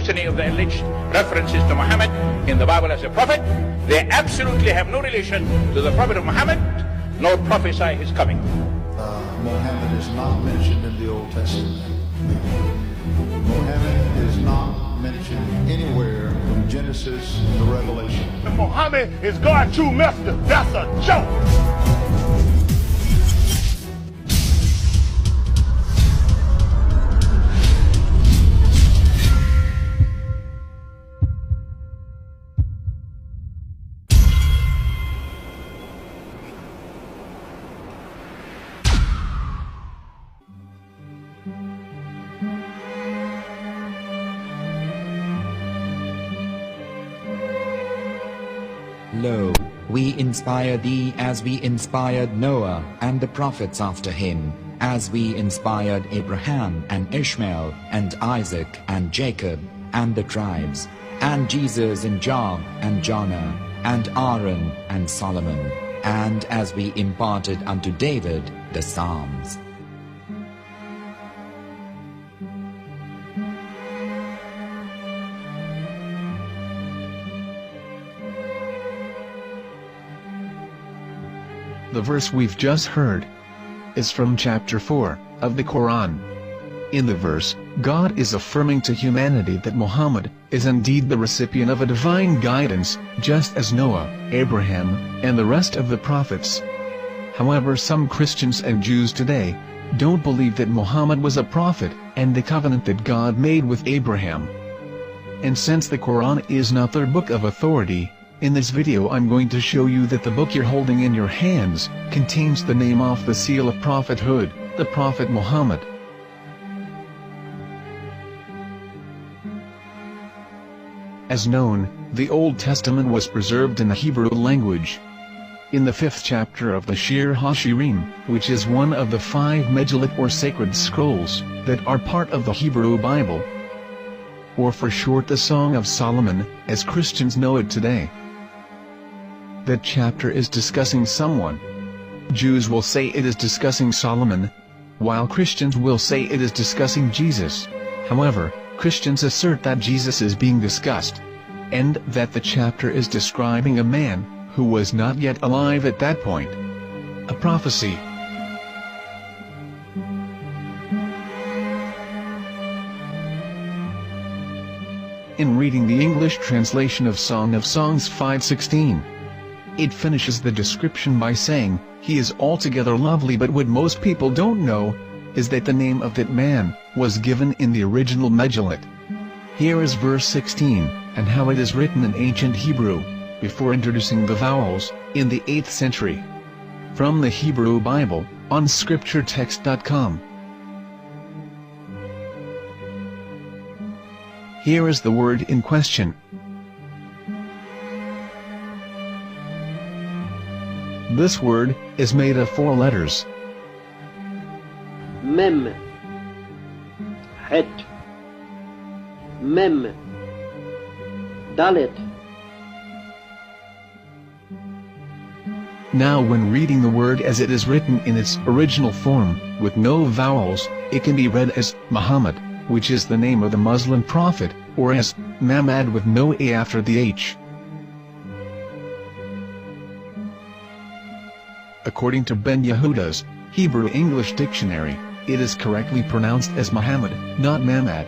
endorse any of the alleged references to Muhammad in the Bible as a prophet. They absolutely have no relation to the Prophet of Muhammad, nor prophesy his coming. Muhammad is not mentioned in the Old Testament. Muhammad is not mentioned anywhere from Genesis to Revelation. Muhammad is God's true messenger. That's a joke. Lo, we inspire thee as we inspired Noah and the prophets after him, as we inspired Abraham and Ishmael and Isaac and Jacob and the tribes, and Jesus and Job and Jonah and Aaron and Solomon, and as we imparted unto David the Psalms. The verse we've just heard is from chapter 4 of the Quran. In the verse, God is affirming to humanity that Muhammad is indeed the recipient of a divine guidance, just as Noah, Abraham, and the rest of the prophets. However, some Christians and Jews today don't believe that Muhammad was a prophet and the covenant that God made with Abraham. And since the Quran is not their book of authority, in this video I'm going to show you that the book you're holding in your hands contains the name off the seal of prophethood, the Prophet Muhammad. As known, the Old Testament was preserved in the Hebrew language. In the 5th chapter of the Shir HaShirim, which is one of the 5 Megillat or sacred scrolls that are part of the Hebrew Bible, or for short the Song of Solomon, as Christians know it today. That chapter is discussing someone. Jews will say it is discussing Solomon, while Christians will say it is discussing Jesus. However, Christians assert that Jesus is being discussed, and that the chapter is describing a man who was not yet alive at that point. A prophecy. In reading the English translation of Song of Songs 5:16, it finishes the description by saying, "He is altogether lovely," but what most people don't know is that the name of that man was given in the original Megillat. Here is verse 16, and how it is written in ancient Hebrew, before introducing the vowels, in the 8th century. From the Hebrew Bible, on scripturetext.com. Here is the word in question. This word is made of 4 letters. Mem, Het, Mem, Dalet. Now when reading the word as it is written in its original form, with no vowels, it can be read as Muhammad, which is the name of the Muslim prophet, or as Mamad with no A after the H. According to Ben Yehuda's Hebrew English Dictionary, it is correctly pronounced as Muhammad, not Mamad.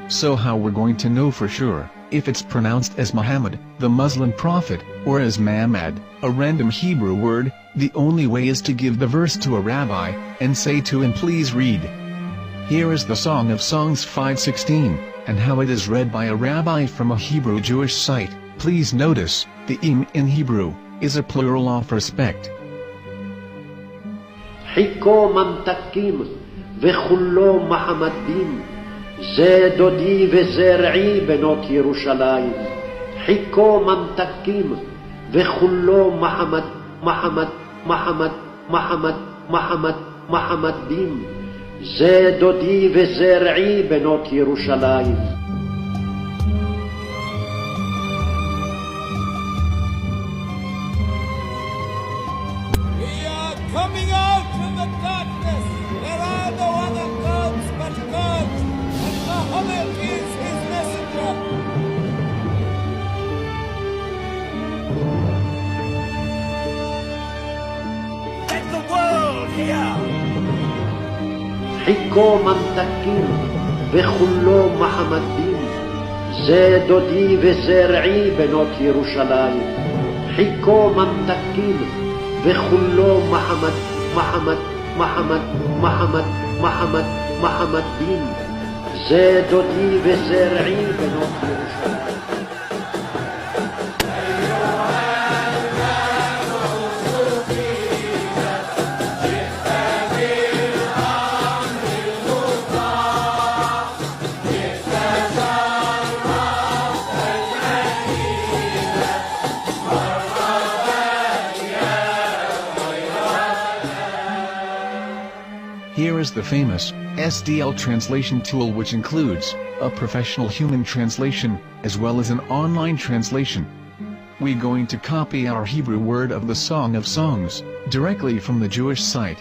So how we're going to know for sure if it's pronounced as Muhammad, the Muslim prophet, or as Mamad, a random Hebrew word? The only way is to give the verse to a rabbi and say to him, "Please read." Here is the Song of Songs 5:16, and how it is read by a rabbi from a Hebrew Jewish site. Please notice, the im in Hebrew is a plural of respect. Hiko mamtakim vechullo mahamadim ze dodi vezer'i benot Yerushalayim. Hiko mamtakim vechullo mahamadim ze dodi vezer'i benot Yerushalayim. Coming out from the darkness, where all the other clouds חיכו ממתקים וכולו מחמדים, זה דודי וזה רעי בנות ירושלים. חיכו ממתקים וכולו מחמדים, זה דודי וזה רעי בנות ירושלים. Here is the famous SDL translation tool, which includes a professional human translation, as well as an online translation. We're going to copy our Hebrew word of the Song of Songs, directly from the Jewish site.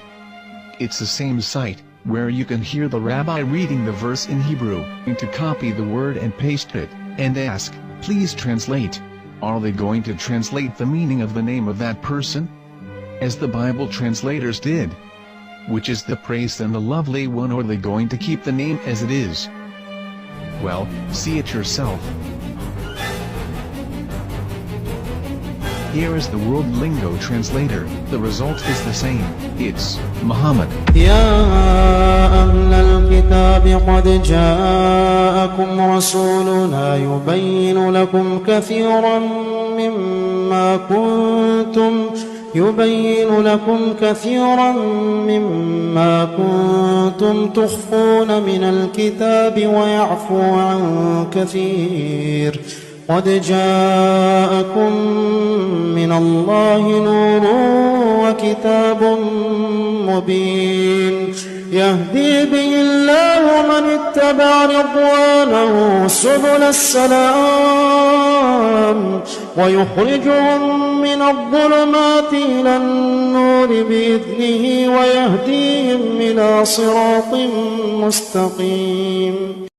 It's the same site, where you can hear the rabbi reading the verse in Hebrew. To copy the word and paste it, and ask, please translate. Are they going to translate the meaning of the name of that person? As the Bible translators did. Which is the praised and the lovely one, or are they going to keep the name as it is? Well, see it yourself. Here is the World Lingo Translator. The result is the same. It's Muhammad. يا أهل الكتاب قد جاءكم رسولنا يبين لكم كثيرا مما كنتم تخفون من الكتاب ويعفو عن كثير. قد جاءكم من الله نور وكتاب مبين يهدي به الله من اتبع رضوانه سبل السلام ويخرجهم من الظلمات إلى النور بإذنه ويهديهم إلى صراط مستقيم.